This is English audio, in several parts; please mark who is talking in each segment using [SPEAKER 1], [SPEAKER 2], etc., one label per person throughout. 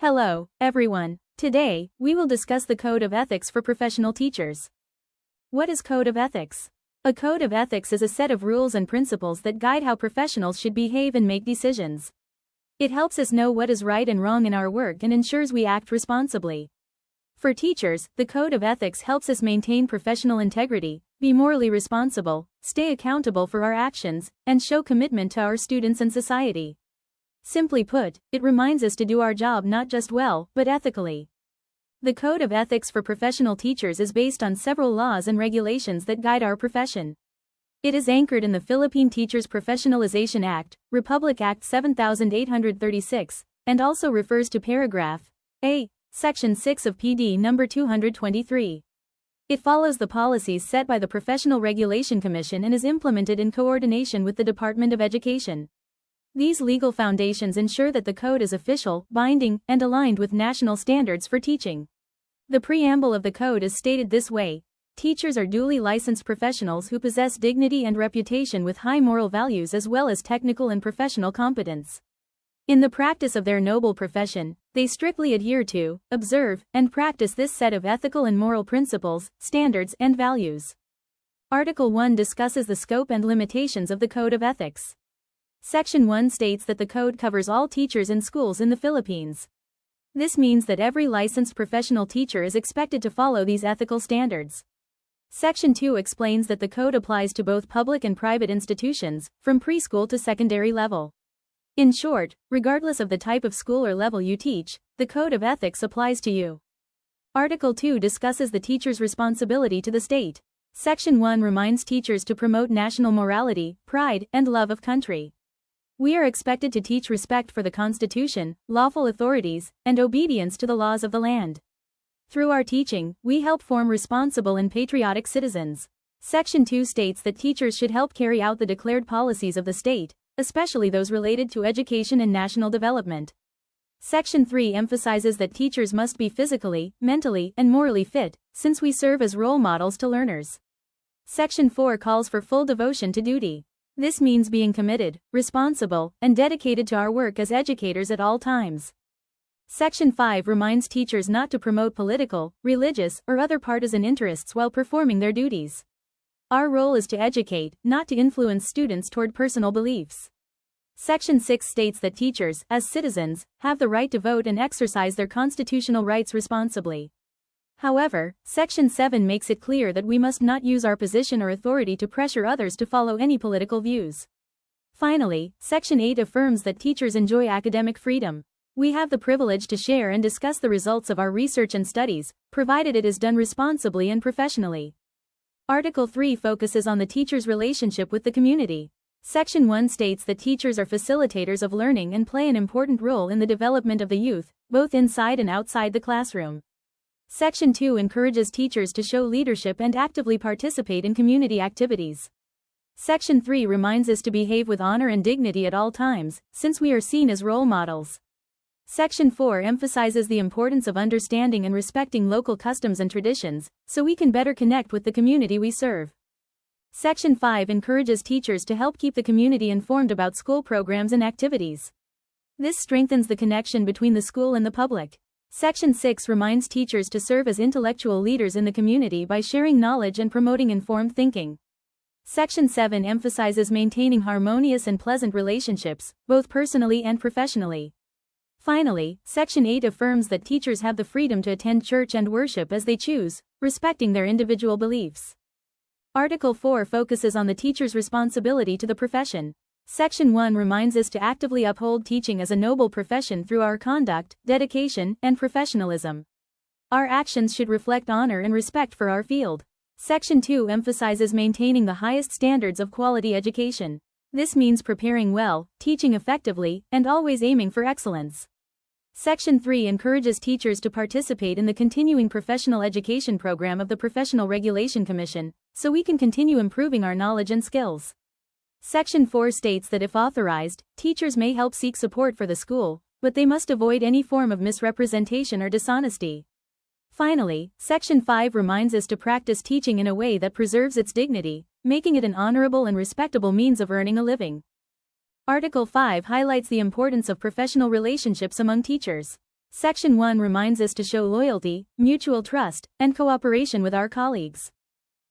[SPEAKER 1] Hello, everyone. Today, we will discuss the Code of Ethics for Professional Teachers. What is Code of Ethics? A code of ethics is a set of rules and principles that guide how professionals should behave and make decisions. It helps us know what is right and wrong in our work and ensures we act responsibly. For teachers, the Code of Ethics helps us maintain professional integrity, be morally responsible, stay accountable for our actions, and show commitment to our students and society. Simply put, it reminds us to do our job not just well, but ethically. The Code of Ethics for Professional Teachers is based on several laws and regulations that guide our profession. It is anchored in the Philippine Teachers Professionalization Act, Republic Act 7836, and also refers to Paragraph A, Section 6 of PD No. 223. It follows the policies set by the Professional Regulation Commission and is implemented in coordination with the Department of Education. These legal foundations ensure that the code is official, binding, and aligned with national standards for teaching. The preamble of the code is stated this way: teachers are duly licensed professionals who possess dignity and reputation with high moral values as well as technical and professional competence. In the practice of their noble profession, they strictly adhere to, observe, and practice this set of ethical and moral principles, standards, and values. Article 1 discusses the scope and limitations of the Code of Ethics. Section 1 states that the code covers all teachers in schools in the Philippines. This means that every licensed professional teacher is expected to follow these ethical standards. Section 2 explains that the code applies to both public and private institutions, from preschool to secondary level. In short, regardless of the type of school or level you teach, the Code of Ethics applies to you. Article 2 discusses the teacher's responsibility to the state. Section 1 reminds teachers to promote national morality, pride, and love of country. We are expected to teach respect for the Constitution, lawful authorities, and obedience to the laws of the land. Through our teaching, we help form responsible and patriotic citizens. Section 2 states that teachers should help carry out the declared policies of the state, especially those related to education and national development. Section 3 emphasizes that teachers must be physically, mentally, and morally fit, since we serve as role models to learners. Section 4 calls for full devotion to duty. This means being committed, responsible, and dedicated to our work as educators at all times. Section 5 reminds teachers not to promote political, religious, or other partisan interests while performing their duties. Our role is to educate, not to influence students toward personal beliefs. Section 6 states that teachers, as citizens, have the right to vote and exercise their constitutional rights responsibly. However, Section 7 makes it clear that we must not use our position or authority to pressure others to follow any political views. Finally, Section 8 affirms that teachers enjoy academic freedom. We have the privilege to share and discuss the results of our research and studies, provided it is done responsibly and professionally. Article 3 focuses on the teacher's relationship with the community. Section 1 states that teachers are facilitators of learning and play an important role in the development of the youth, both inside and outside the classroom. Section 2 encourages teachers to show leadership and actively participate in community activities. Section 3 reminds us to behave with honor and dignity at all times, since we are seen as role models. Section 4 emphasizes the importance of understanding and respecting local customs and traditions, so we can better connect with the community we serve. Section 5 encourages teachers to help keep the community informed about school programs and activities. This strengthens the connection between the school and the public. Section 6 reminds teachers to serve as intellectual leaders in the community by sharing knowledge and promoting informed thinking. Section 7 emphasizes maintaining harmonious and pleasant relationships, both personally and professionally. Finally, Section 8 affirms that teachers have the freedom to attend church and worship as they choose, respecting their individual beliefs. Article 4 focuses on the teacher's responsibility to the profession. Section 1 reminds us to actively uphold teaching as a noble profession through our conduct, dedication, and professionalism. Our actions should reflect honor and respect for our field. Section 2 emphasizes maintaining the highest standards of quality education. This means preparing well, teaching effectively, and always aiming for excellence. Section 3 encourages teachers to participate in the continuing professional education program of the Professional Regulation Commission, so we can continue improving our knowledge and skills. Section 4 states that if authorized, teachers may help seek support for the school, but they must avoid any form of misrepresentation or dishonesty. Finally, Section 5 reminds us to practice teaching in a way that preserves its dignity, making it an honorable and respectable means of earning a living. Article 5 highlights the importance of professional relationships among teachers. Section 1 reminds us to show loyalty, mutual trust, and cooperation with our colleagues.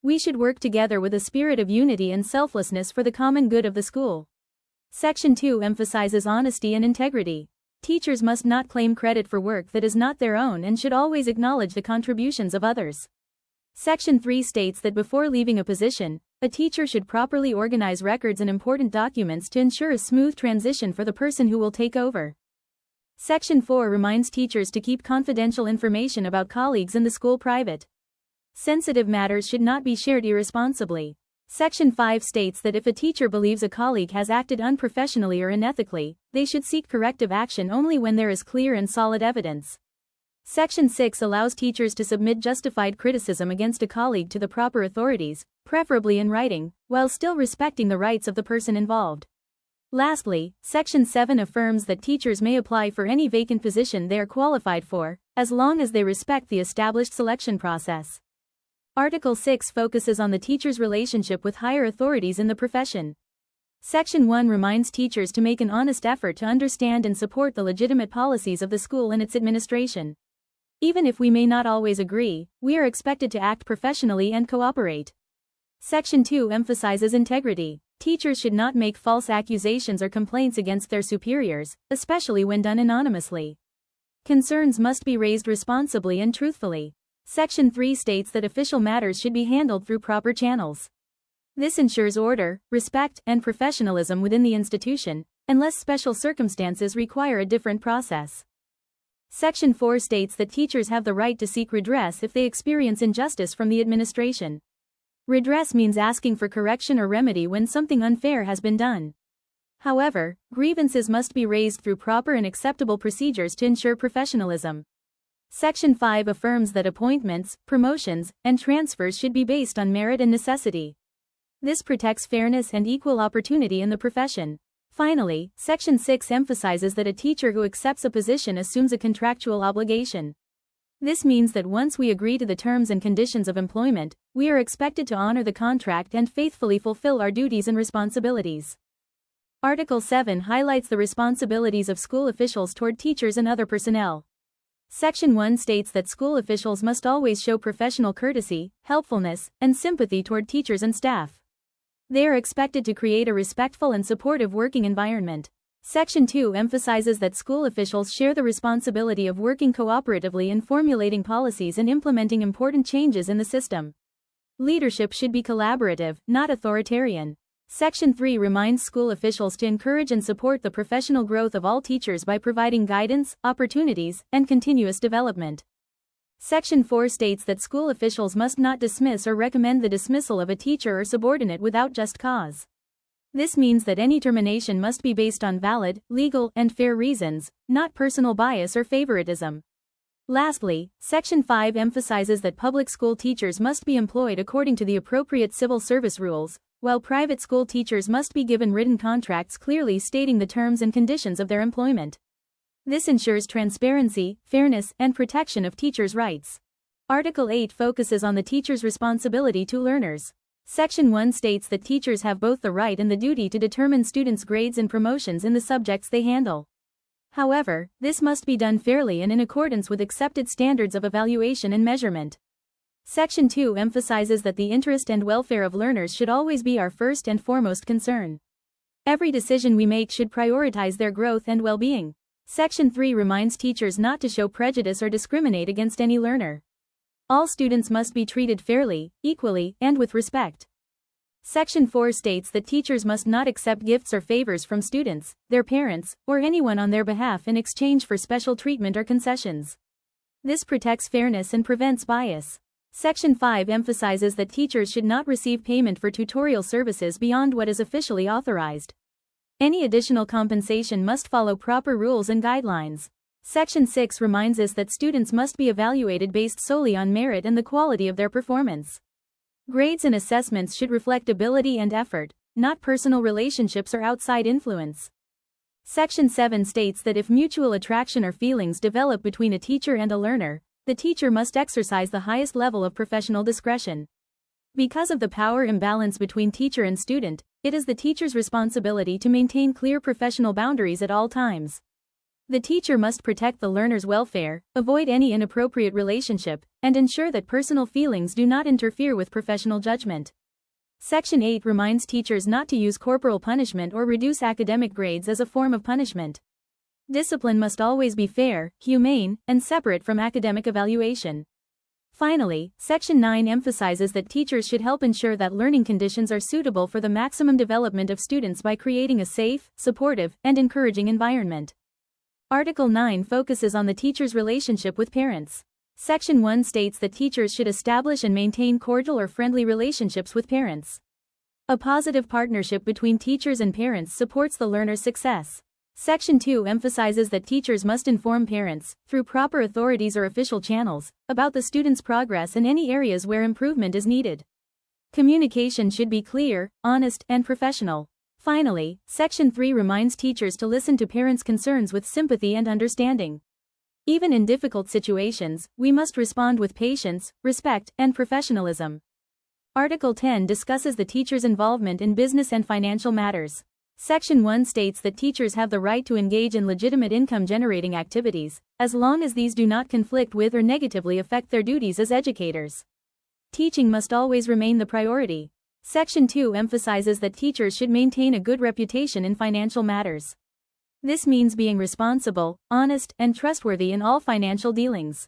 [SPEAKER 1] We should work together with a spirit of unity and selflessness for the common good of the school. Section 2 emphasizes honesty and integrity. Teachers must not claim credit for work that is not their own and should always acknowledge the contributions of others. Section 3 states that before leaving a position, a teacher should properly organize records and important documents to ensure a smooth transition for the person who will take over. Section 4 reminds teachers to keep confidential information about colleagues in the school private. Sensitive matters should not be shared irresponsibly. Section 5 states that if a teacher believes a colleague has acted unprofessionally or unethically, they should seek corrective action only when there is clear and solid evidence. Section 6 allows teachers to submit justified criticism against a colleague to the proper authorities, preferably in writing, while still respecting the rights of the person involved. Lastly, Section 7 affirms that teachers may apply for any vacant position they are qualified for, as long as they respect the established selection process. Article 6 focuses on the teacher's relationship with higher authorities in the profession. Section 1 reminds teachers to make an honest effort to understand and support the legitimate policies of the school and its administration. Even if we may not always agree, we are expected to act professionally and cooperate. Section 2 emphasizes integrity. Teachers should not make false accusations or complaints against their superiors, especially when done anonymously. Concerns must be raised responsibly and truthfully. Section 3 states that official matters should be handled through proper channels. This ensures order, respect, and professionalism within the institution, unless special circumstances require a different process. Section 4 states that teachers have the right to seek redress if they experience injustice from the administration. Redress means asking for correction or remedy when something unfair has been done. However, grievances must be raised through proper and acceptable procedures to ensure professionalism. Section 5 affirms that appointments, promotions, and transfers should be based on merit and necessity. This protects fairness and equal opportunity in the profession. Finally, Section 6 emphasizes that a teacher who accepts a position assumes a contractual obligation. This means that once we agree to the terms and conditions of employment, we are expected to honor the contract and faithfully fulfill our duties and responsibilities. Article 7 highlights the responsibilities of school officials toward teachers and other personnel. Section 1 states that school officials must always show professional courtesy, helpfulness, and sympathy toward teachers and staff. They are expected to create a respectful and supportive working environment. Section 2 emphasizes that school officials share the responsibility of working cooperatively in formulating policies and implementing important changes in the system. Leadership should be collaborative, not authoritarian. Section 3 reminds school officials to encourage and support the professional growth of all teachers by providing guidance, opportunities, and continuous development. Section 4 states that school officials must not dismiss or recommend the dismissal of a teacher or subordinate without just cause. This means that any termination must be based on valid, legal, and fair reasons, not personal bias or favoritism. Lastly, Section 5 emphasizes that public school teachers must be employed according to the appropriate civil service rules, while private school teachers must be given written contracts clearly stating the terms and conditions of their employment. This ensures transparency, fairness, and protection of teachers' rights. Article 8 focuses on the teacher's responsibility to learners. Section 1 states that teachers have both the right and the duty to determine students' grades and promotions in the subjects they handle. However, this must be done fairly and in accordance with accepted standards of evaluation and measurement. Section 2 emphasizes that the interest and welfare of learners should always be our first and foremost concern. Every decision we make should prioritize their growth and well-being. Section 3 reminds teachers not to show prejudice or discriminate against any learner. All students must be treated fairly, equally, and with respect. Section 4 states that teachers must not accept gifts or favors from students, their parents, or anyone on their behalf in exchange for special treatment or concessions. This protects fairness and prevents bias. Section 5 emphasizes that teachers should not receive payment for tutorial services beyond what is officially authorized. Any additional compensation must follow proper rules and guidelines. Section 6 reminds us that students must be evaluated based solely on merit and the quality of their performance. Grades and assessments should reflect ability and effort, not personal relationships or outside influence. Section 7 states that if mutual attraction or feelings develop between a teacher and a learner, the teacher must exercise the highest level of professional discretion. Because of the power imbalance between teacher and student, it is the teacher's responsibility to maintain clear professional boundaries at all times. The teacher must protect the learner's welfare, avoid any inappropriate relationship, and ensure that personal feelings do not interfere with professional judgment. Section 8 reminds teachers not to use corporal punishment or reduce academic grades as a form of punishment. Discipline must always be fair, humane, and separate from academic evaluation. Finally, Section 9 emphasizes that teachers should help ensure that learning conditions are suitable for the maximum development of students by creating a safe, supportive, and encouraging environment. Article 9 focuses on the teacher's relationship with parents. Section 1 states that teachers should establish and maintain cordial or friendly relationships with parents. A positive partnership between teachers and parents supports the learner's success. Section 2 emphasizes that teachers must inform parents, through proper authorities or official channels, about the student's progress and any areas where improvement is needed. Communication should be clear, honest, and professional. Finally, Section 3 reminds teachers to listen to parents' concerns with sympathy and understanding. Even in difficult situations, we must respond with patience, respect, and professionalism. Article 10 discusses the teacher's involvement in business and financial matters. Section 1 states that teachers have the right to engage in legitimate income-generating activities, as long as these do not conflict with or negatively affect their duties as educators. Teaching must always remain the priority. Section 2 emphasizes that teachers should maintain a good reputation in financial matters. This means being responsible, honest, and trustworthy in all financial dealings.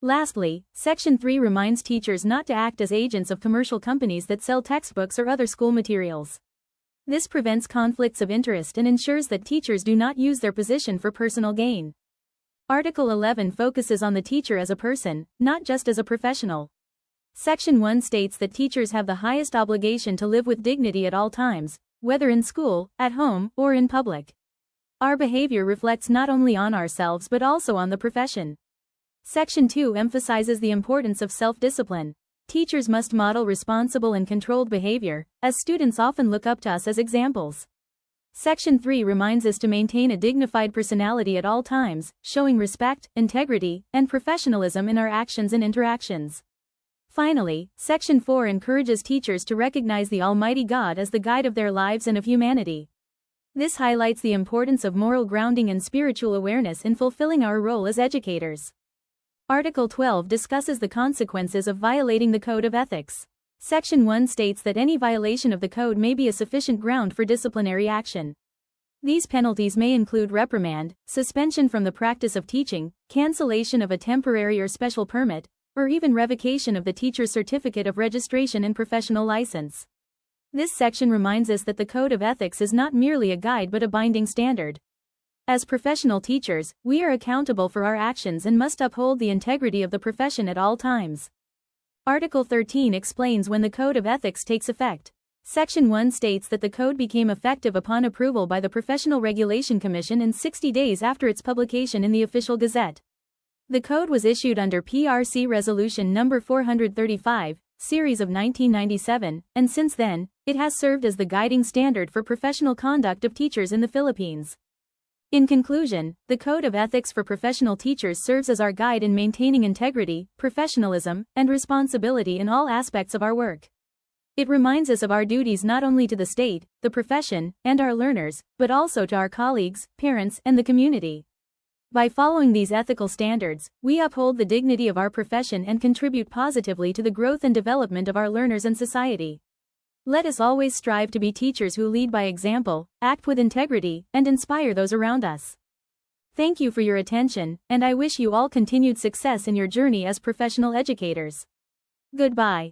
[SPEAKER 1] Lastly, Section 3 reminds teachers not to act as agents of commercial companies that sell textbooks or other school materials. This prevents conflicts of interest and ensures that teachers do not use their position for personal gain. Article 11 focuses on the teacher as a person, not just as a professional. Section 1 states that teachers have the highest obligation to live with dignity at all times, whether in school, at home, or in public. Our behavior reflects not only on ourselves but also on the profession. Section 2 emphasizes the importance of self-discipline. Teachers must model responsible and controlled behavior, as students often look up to us as examples. Section 3 reminds us to maintain a dignified personality at all times, showing respect, integrity, and professionalism in our actions and interactions. Finally, Section 4 encourages teachers to recognize the Almighty God as the guide of their lives and of humanity. This highlights the importance of moral grounding and spiritual awareness in fulfilling our role as educators. Article 12 discusses the consequences of violating the Code of Ethics. Section 1 states that any violation of the code may be a sufficient ground for disciplinary action. These penalties may include reprimand, suspension from the practice of teaching, cancellation of a temporary or special permit, or even revocation of the teacher's certificate of registration and professional license. This section reminds us that the Code of Ethics is not merely a guide but a binding standard. As professional teachers, we are accountable for our actions and must uphold the integrity of the profession at all times. Article 13 explains when the Code of Ethics takes effect. Section 1 states that the code became effective upon approval by the Professional Regulation Commission in 60 days after its publication in the Official Gazette. The code was issued under PRC Resolution No. 435, Series of 1997, and since then, it has served as the guiding standard for professional conduct of teachers in the Philippines. In conclusion, the Code of Ethics for Professional Teachers serves as our guide in maintaining integrity, professionalism, and responsibility in all aspects of our work. It reminds us of our duties not only to the state, the profession, and our learners, but also to our colleagues, parents, and the community. By following these ethical standards, we uphold the dignity of our profession and contribute positively to the growth and development of our learners and society. Let us always strive to be teachers who lead by example, act with integrity, and inspire those around us. Thank you for your attention, and I wish you all continued success in your journey as professional educators. Goodbye.